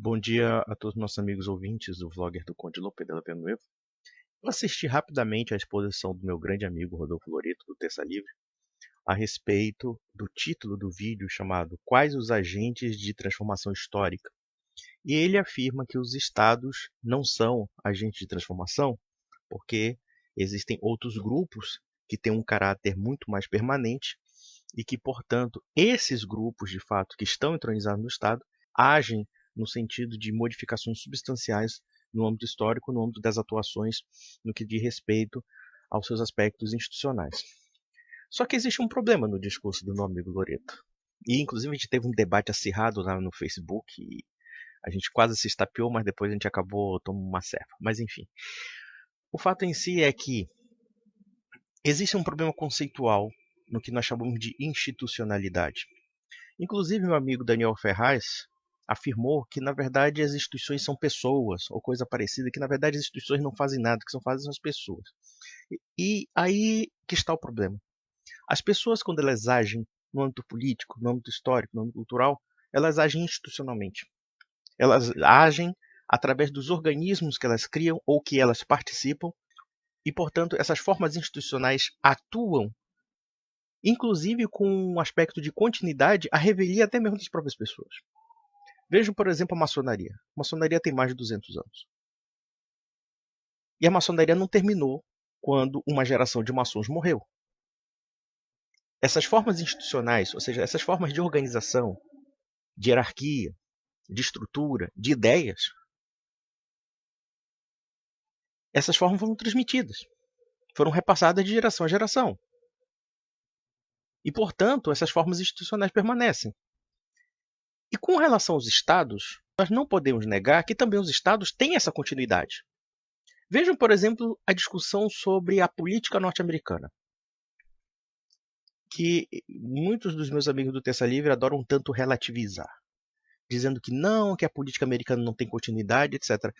Bom dia a todos os nossos amigos ouvintes do vlogger do Conde Lope de la Villanueva. Eu assisti rapidamente a exposição do meu grande amigo Rodolfo Loreto, do Terça Livre, a respeito do título do vídeo chamado Quais os agentes de transformação histórica? E ele afirma que os estados não são agentes de transformação, porque existem outros grupos que têm um caráter muito mais permanente e que, portanto, esses grupos, de fato, que estão entronizados no Estado, agem no sentido de modificações substanciais no âmbito histórico, no âmbito das atuações, no que diz respeito aos seus aspectos institucionais. Só que existe um problema no discurso do meu amigo Loreto. E, inclusive, a gente teve um debate acirrado lá no Facebook e a gente quase se estapeou, mas depois a gente acabou tomando uma cepa. Mas, enfim. O fato em si é que existe um problema conceitual no que nós chamamos de institucionalidade. Inclusive, meu amigo Daniel Ferraz afirmou que, na verdade, as instituições são pessoas, ou coisa parecida, que, na verdade, as instituições não fazem nada, que são fazem as pessoas. E aí que está o problema. As pessoas, quando elas agem no âmbito político, no âmbito histórico, no âmbito cultural, elas agem institucionalmente. Elas agem através dos organismos que elas criam ou que elas participam, e, portanto, essas formas institucionais atuam inclusive com um aspecto de continuidade à revelia até mesmo das próprias pessoas. Vejam, por exemplo, a maçonaria. A maçonaria tem mais de 200 anos. E a maçonaria não terminou quando uma geração de maçons morreu. Essas formas institucionais, ou seja, essas formas de organização, de hierarquia, de estrutura, de ideias, essas formas foram transmitidas, foram repassadas de geração a geração. E, portanto, essas formas institucionais permanecem. E com relação aos estados, nós não podemos negar que também os estados têm essa continuidade. Vejam, por exemplo, a discussão sobre a política norte-americana, que muitos dos meus amigos do Terça Livre adoram tanto relativizar, dizendo que não, que a política americana não tem continuidade, etc.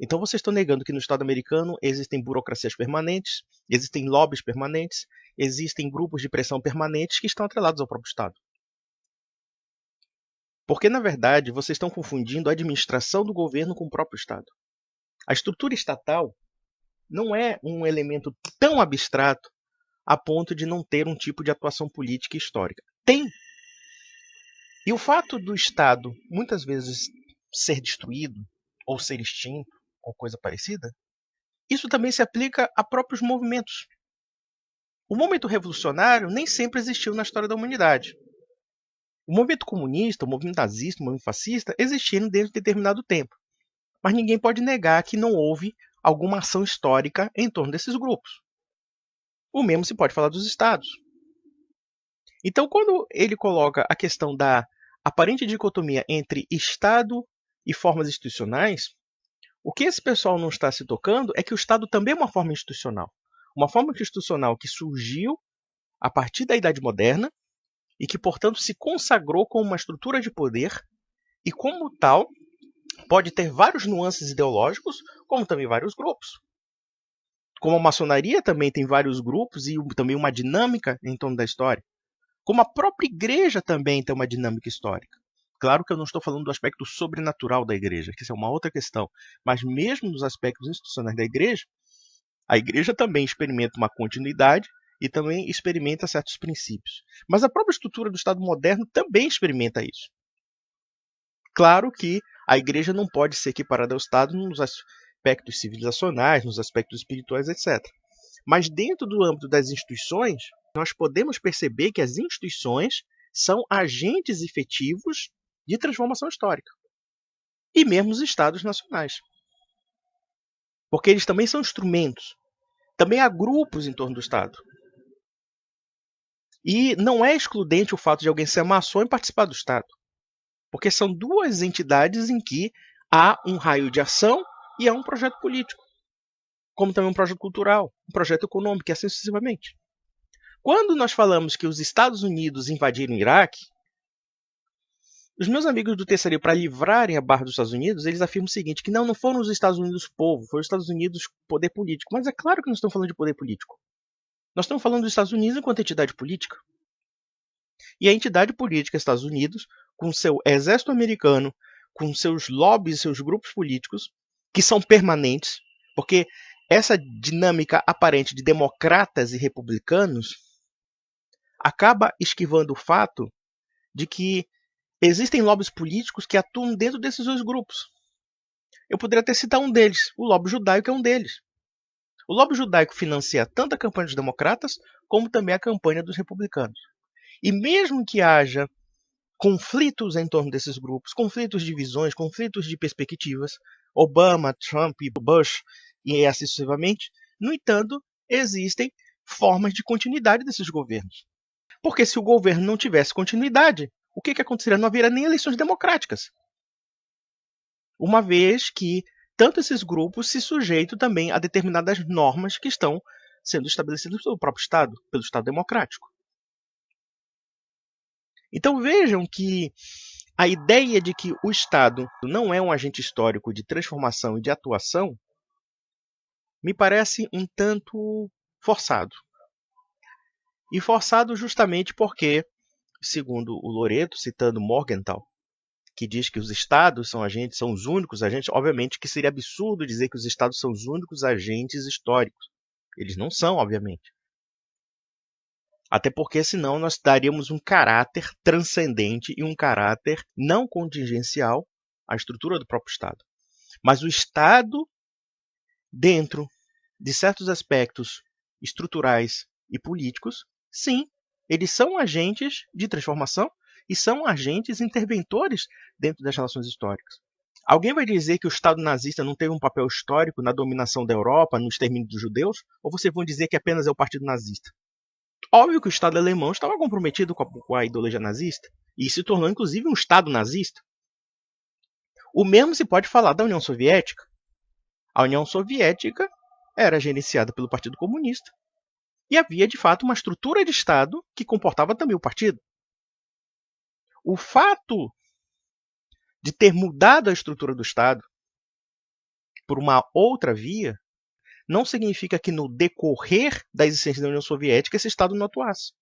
Então vocês estão negando que no Estado americano existem burocracias permanentes, existem lobbies permanentes, existem grupos de pressão permanentes que estão atrelados ao próprio Estado. Porque, na verdade, vocês estão confundindo a administração do governo com o próprio Estado. A estrutura estatal não é um elemento tão abstrato a ponto de não ter um tipo de atuação política e histórica. Tem. E o fato do Estado, muitas vezes, ser destruído, ou ser extinto, ou coisa parecida, isso também se aplica a próprios movimentos. O movimento revolucionário nem sempre existiu na história da humanidade. O movimento comunista, o movimento nazista, o movimento fascista existiram dentro de determinado tempo. Mas ninguém pode negar que não houve alguma ação histórica em torno desses grupos. O mesmo se pode falar dos estados. Então, quando ele coloca a questão da aparente dicotomia entre Estado e formas institucionais, o que esse pessoal não está se tocando é que o Estado também é uma forma institucional. Uma forma institucional que surgiu a partir da Idade Moderna e que, portanto, se consagrou como uma estrutura de poder e, como tal, pode ter vários nuances ideológicos, como também vários grupos. Como a maçonaria também tem vários grupos e também uma dinâmica em torno da história. Como a própria igreja também tem uma dinâmica histórica. Claro que eu não estou falando do aspecto sobrenatural da igreja, que isso é uma outra questão. Mas mesmo nos aspectos institucionais da igreja, a igreja também experimenta uma continuidade e também experimenta certos princípios. Mas a própria estrutura do Estado moderno também experimenta isso. Claro que a igreja não pode ser equiparada ao Estado nos aspectos civilizacionais, nos aspectos espirituais, etc. Mas dentro do âmbito das instituições, nós podemos perceber que as instituições são agentes efetivos de transformação histórica. E mesmo os estados nacionais. Porque eles também são instrumentos. Também há grupos em torno do Estado. E não é excludente o fato de alguém ser maçom e participar do Estado. Porque são duas entidades em que há um raio de ação e há um projeto político. Como também um projeto cultural, um projeto econômico, e assim sucessivamente. Quando nós falamos que os Estados Unidos invadiram o Iraque, os meus amigos do terceiro, para livrarem a barra dos Estados Unidos, eles afirmam o seguinte, que não foram os Estados Unidos povo, foram os Estados Unidos poder político. Mas é claro que não estamos falando de poder político. Nós estamos falando dos Estados Unidos enquanto entidade política. E a entidade política Estados Unidos, com seu exército americano, com seus lobbies, seus grupos políticos, que são permanentes, porque essa dinâmica aparente de democratas e republicanos acaba esquivando o fato de que existem lobbies políticos que atuam dentro desses dois grupos. Eu poderia até citar um deles, o lobby judaico é um deles. O lobby judaico financia tanto a campanha dos democratas, como também a campanha dos republicanos. E mesmo que haja conflitos em torno desses grupos, conflitos de visões, conflitos de perspectivas, Obama, Trump, Bush e assim sucessivamente, no entanto, existem formas de continuidade desses governos. Porque se o governo não tivesse continuidade, o que aconteceria? Não haveria nem eleições democráticas. Uma vez que tanto esses grupos se sujeitam também a determinadas normas que estão sendo estabelecidas pelo próprio Estado, pelo Estado democrático. Então vejam que a ideia de que o Estado não é um agente histórico de transformação e de atuação me parece um tanto forçado. E forçado justamente porque, segundo o Loreto, citando Morgenthau, que diz que os estados são agentes, são os únicos agentes, obviamente que seria absurdo dizer que os estados são os únicos agentes históricos. Eles não são, obviamente. Até porque senão nós daríamos um caráter transcendente e um caráter não contingencial à estrutura do próprio Estado. Mas o Estado, dentro de certos aspectos estruturais e políticos, sim, eles são agentes de transformação e são agentes interventores dentro das relações históricas. Alguém vai dizer que o Estado nazista não teve um papel histórico na dominação da Europa, no extermínio dos judeus? Ou vocês vão dizer que apenas é o Partido Nazista? Óbvio que o Estado alemão estava comprometido com a ideologia nazista e se tornou inclusive um Estado nazista. O mesmo se pode falar da União Soviética. A União Soviética era gerenciada pelo Partido Comunista e havia de fato uma estrutura de Estado que comportava também o partido. O fato de ter mudado a estrutura do Estado por uma outra via não significa que no decorrer da existência da União Soviética esse Estado não atuasse.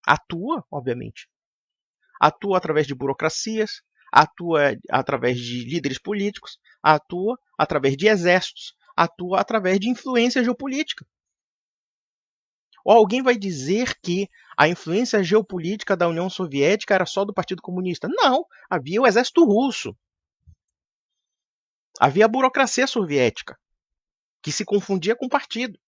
Atua, obviamente. Atua através de burocracias, atua através de líderes políticos, atua através de exércitos, atua através de influência geopolítica. Ou alguém vai dizer que a influência geopolítica da União Soviética era só do Partido Comunista? Não, havia o exército russo. Havia a burocracia soviética, que se confundia com o partido.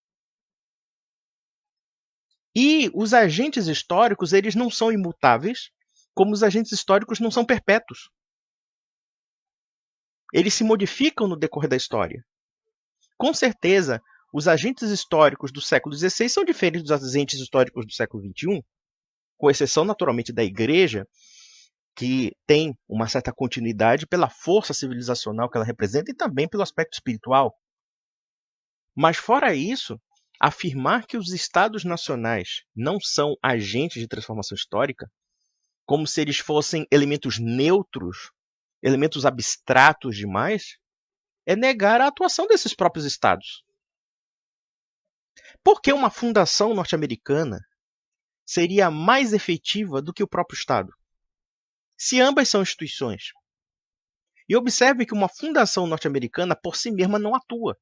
E os agentes históricos, eles não são imutáveis, como os agentes históricos não são perpétuos. Eles se modificam no decorrer da história. Com certeza, os agentes históricos do século XVI são diferentes dos agentes históricos do século XXI, com exceção, naturalmente, da Igreja, que tem uma certa continuidade pela força civilizacional que ela representa e também pelo aspecto espiritual. Mas, fora isso, afirmar que os Estados nacionais não são agentes de transformação histórica, como se eles fossem elementos neutros, elementos abstratos demais, é negar a atuação desses próprios Estados. Por que uma fundação norte-americana seria mais efetiva do que o próprio Estado? Se ambas são instituições. E observe que uma fundação norte-americana por si mesma não atua.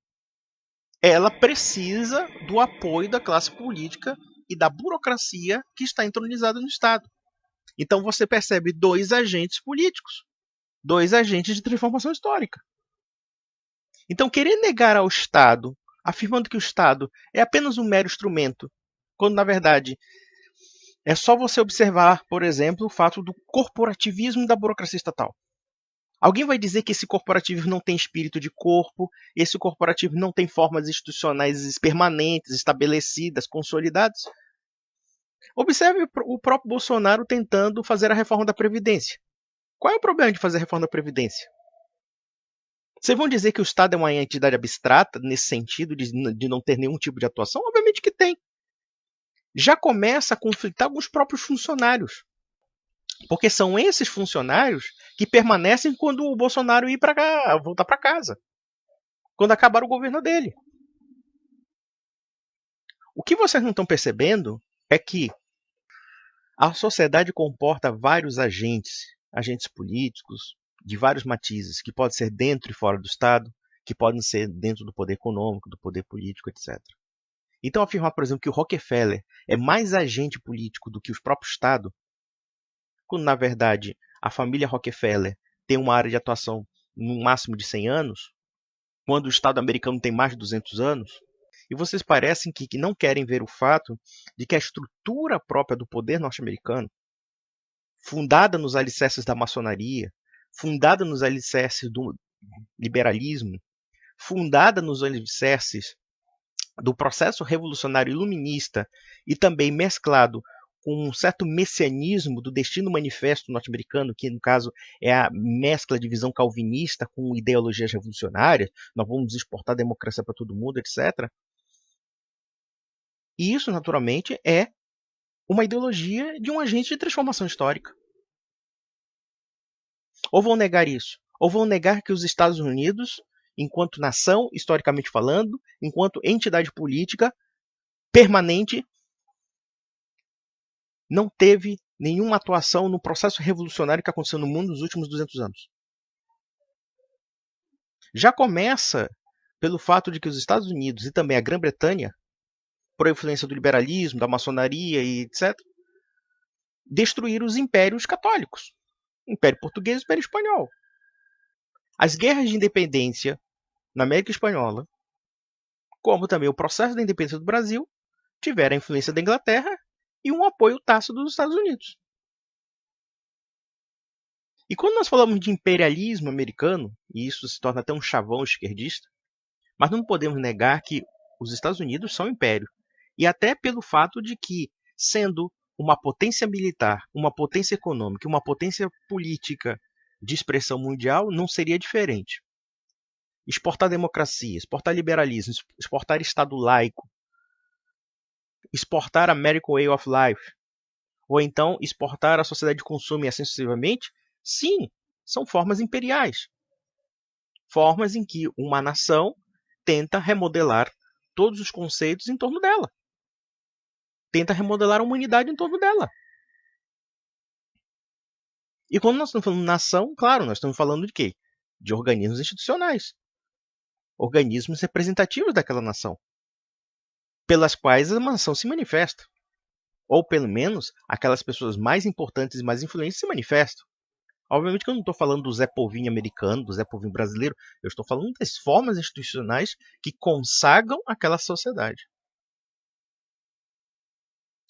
Ela precisa do apoio da classe política e da burocracia que está entronizada no Estado. Então você percebe dois agentes políticos, dois agentes de transformação histórica. Então querer negar ao Estado, afirmando que o Estado é apenas um mero instrumento, quando na verdade é só você observar, por exemplo, o fato do corporativismo da burocracia estatal. Alguém vai dizer que esse corporativismo não tem espírito de corpo, esse corporativismo não tem formas institucionais permanentes, estabelecidas, consolidadas? Observe o próprio Bolsonaro tentando fazer a reforma da Previdência. Qual é o problema de fazer a reforma da Previdência? Vocês vão dizer que o Estado é uma entidade abstrata, nesse sentido, de não ter nenhum tipo de atuação? Obviamente que tem. Já começa a conflitar com os próprios funcionários. Porque são esses funcionários que permanecem quando o Bolsonaro ir para cá, voltar para casa. Quando acabar o governo dele. O que vocês não estão percebendo é que a sociedade comporta vários agentes políticos, de vários matizes, que podem ser dentro e fora do Estado, que podem ser dentro do poder econômico, do poder político, etc. Então, afirmar, por exemplo, que o Rockefeller é mais agente político do que o próprio Estado, quando, na verdade, a família Rockefeller tem uma área de atuação no máximo de 100 anos, quando o Estado americano tem mais de 200 anos, e vocês parecem que não querem ver o fato de que a estrutura própria do poder norte-americano, fundada nos alicerces da maçonaria, fundada nos alicerces do liberalismo, fundada nos alicerces do processo revolucionário iluminista e também mesclado com um certo messianismo do destino manifesto norte-americano, que no caso é a mescla de visão calvinista com ideologias revolucionárias, nós vamos exportar democracia para todo mundo, etc. E isso, naturalmente, é uma ideologia de um agente de transformação histórica. Ou vão negar isso? Ou vão negar que os Estados Unidos, enquanto nação, historicamente falando, enquanto entidade política permanente, não teve nenhuma atuação no processo revolucionário que aconteceu no mundo nos últimos 200 anos. Já começa pelo fato de que os Estados Unidos e também a Grã-Bretanha, por influência do liberalismo, da maçonaria e etc., destruíram os impérios católicos. Império Português e Império Espanhol. As guerras de independência na América Espanhola, como também o processo da independência do Brasil, tiveram a influência da Inglaterra e um apoio tácito dos Estados Unidos. E quando nós falamos de imperialismo americano, e isso se torna até um chavão esquerdista, mas não podemos negar que os Estados Unidos são império. E até pelo fato de que, sendo uma potência militar, uma potência econômica, uma potência política de expressão mundial, não seria diferente. Exportar democracia, exportar liberalismo, exportar Estado laico, exportar American Way of Life, ou então exportar a sociedade de consumo e assim sucessivamente, sim, são formas imperiais. Formas em que uma nação tenta remodelar todos os conceitos em torno dela. Tenta remodelar a humanidade em torno dela. E quando nós estamos falando de nação, claro, nós estamos falando de quê? De organismos institucionais. Organismos representativos daquela nação. Pelas quais a nação se manifesta. Ou pelo menos aquelas pessoas mais importantes e mais influentes se manifestam. Obviamente que eu não estou falando do Zé Povinho americano, do Zé Povinho brasileiro. Eu estou falando das formas institucionais que consagram aquela sociedade.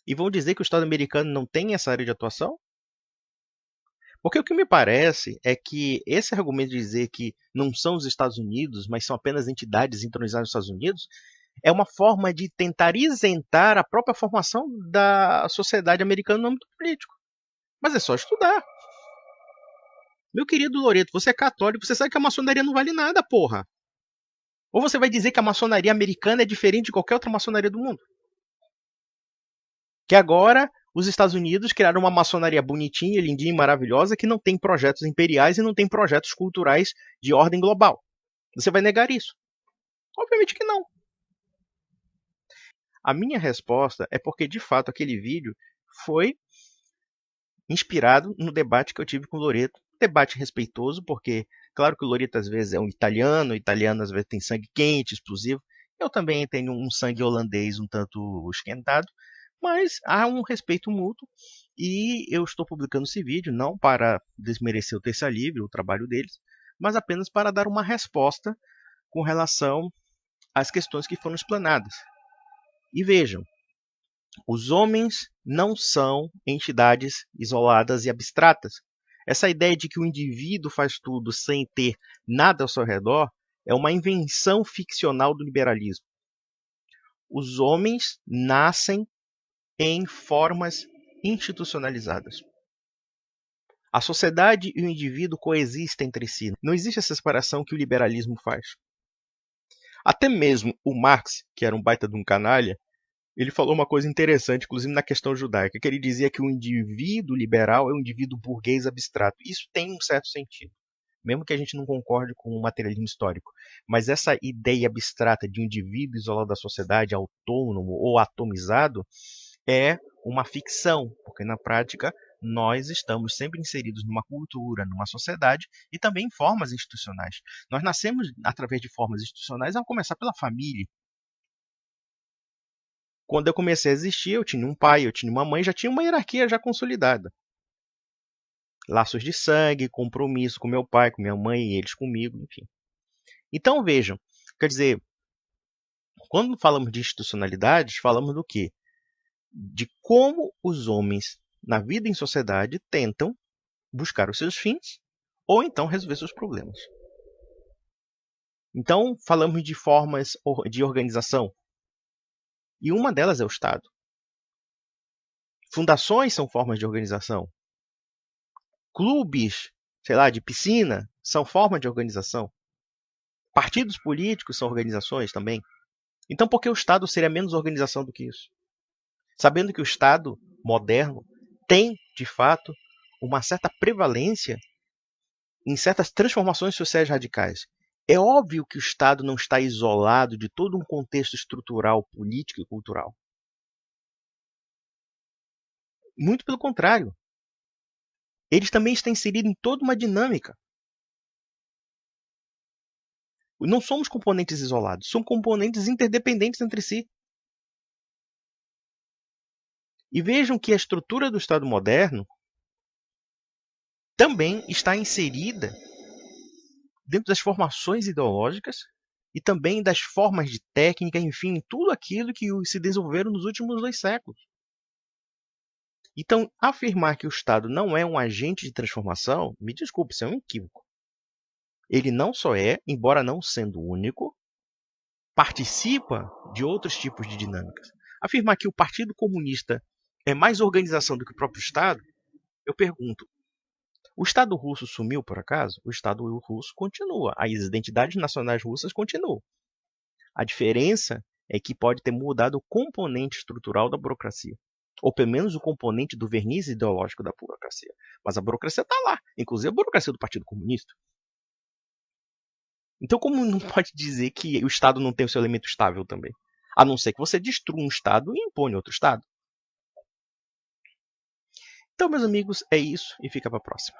E vão dizer que o Estado americano não tem essa área de atuação? Porque o que me parece é que esse argumento de dizer que não são os Estados Unidos, mas são apenas entidades entronizadas nos Estados Unidos, é uma forma de tentar isentar a própria formação da sociedade americana no âmbito político. Mas é só estudar. Meu querido Loreto, você é católico, você sabe que a maçonaria não vale nada, porra. Ou você vai dizer que a maçonaria americana é diferente de qualquer outra maçonaria do mundo? Que agora os Estados Unidos criaram uma maçonaria bonitinha, lindinha e maravilhosa que não tem projetos imperiais e não tem projetos culturais de ordem global. Você vai negar isso? Obviamente que não. A minha resposta é porque, de fato, aquele vídeo foi inspirado no debate que eu tive com o Loreto. Debate respeitoso, porque, claro que o Loreto às vezes é um italiano, o italiano às vezes tem sangue quente, explosivo. Eu também tenho um sangue holandês um tanto esquentado, mas há um respeito mútuo e eu estou publicando esse vídeo não para desmerecer o Terça Livre, o trabalho deles, mas apenas para dar uma resposta com relação às questões que foram explanadas. E vejam, os homens não são entidades isoladas e abstratas. Essa ideia de que o indivíduo faz tudo sem ter nada ao seu redor é uma invenção ficcional do liberalismo. Os homens nascem em formas institucionalizadas. A sociedade e o indivíduo coexistem entre si. Não existe essa separação que o liberalismo faz. Até mesmo o Marx, que era um baita de um canalha, ele falou uma coisa interessante, inclusive na questão judaica, que ele dizia que o indivíduo liberal é um indivíduo burguês abstrato. Isso tem um certo sentido, mesmo que a gente não concorde com o materialismo histórico. Mas essa ideia abstrata de um indivíduo isolado da sociedade, autônomo ou atomizado, é uma ficção, porque na prática nós estamos sempre inseridos numa cultura, numa sociedade e também em formas institucionais. Nós nascemos através de formas institucionais, a começar pela família. Quando eu comecei a existir, eu tinha um pai, eu tinha uma mãe, já tinha uma hierarquia já consolidada. Laços de sangue, compromisso com meu pai, com minha mãe e eles comigo, enfim. Então vejam, quer dizer, quando falamos de institucionalidades, falamos do quê? De como os homens, na vida em sociedade, tentam buscar os seus fins ou então resolver seus problemas. Então, falamos de formas de organização, e uma delas é o Estado. Fundações são formas de organização. Clubes, sei lá, de piscina, são formas de organização. Partidos políticos são organizações também. Então, por que o Estado seria menos organização do que isso? Sabendo que o Estado moderno tem, de fato, uma certa prevalência em certas transformações sociais radicais. É óbvio que o Estado não está isolado de todo um contexto estrutural, político e cultural. Muito pelo contrário. Ele também está inserido em toda uma dinâmica. Não somos componentes isolados, são componentes interdependentes entre si. E vejam que a estrutura do Estado moderno também está inserida dentro das formações ideológicas e também das formas de técnica, enfim, tudo aquilo que se desenvolveram nos últimos 2 séculos. Então, afirmar que o Estado não é um agente de transformação, me desculpe, isso é um equívoco. Ele não só é, embora não sendo único, participa de outros tipos de dinâmicas. Afirmar que o Partido Comunista é mais organização do que o próprio Estado, eu pergunto, o Estado russo sumiu por acaso? O Estado russo continua, as identidades nacionais russas continuam. A diferença é que pode ter mudado o componente estrutural da burocracia, ou pelo menos o componente do verniz ideológico da burocracia. Mas a burocracia está lá, inclusive a burocracia do Partido Comunista. Então, como não pode dizer que o Estado não tem o seu elemento estável também? A não ser que você destrua um Estado e impõe outro Estado. Então, meus amigos, é isso e fica para a próxima.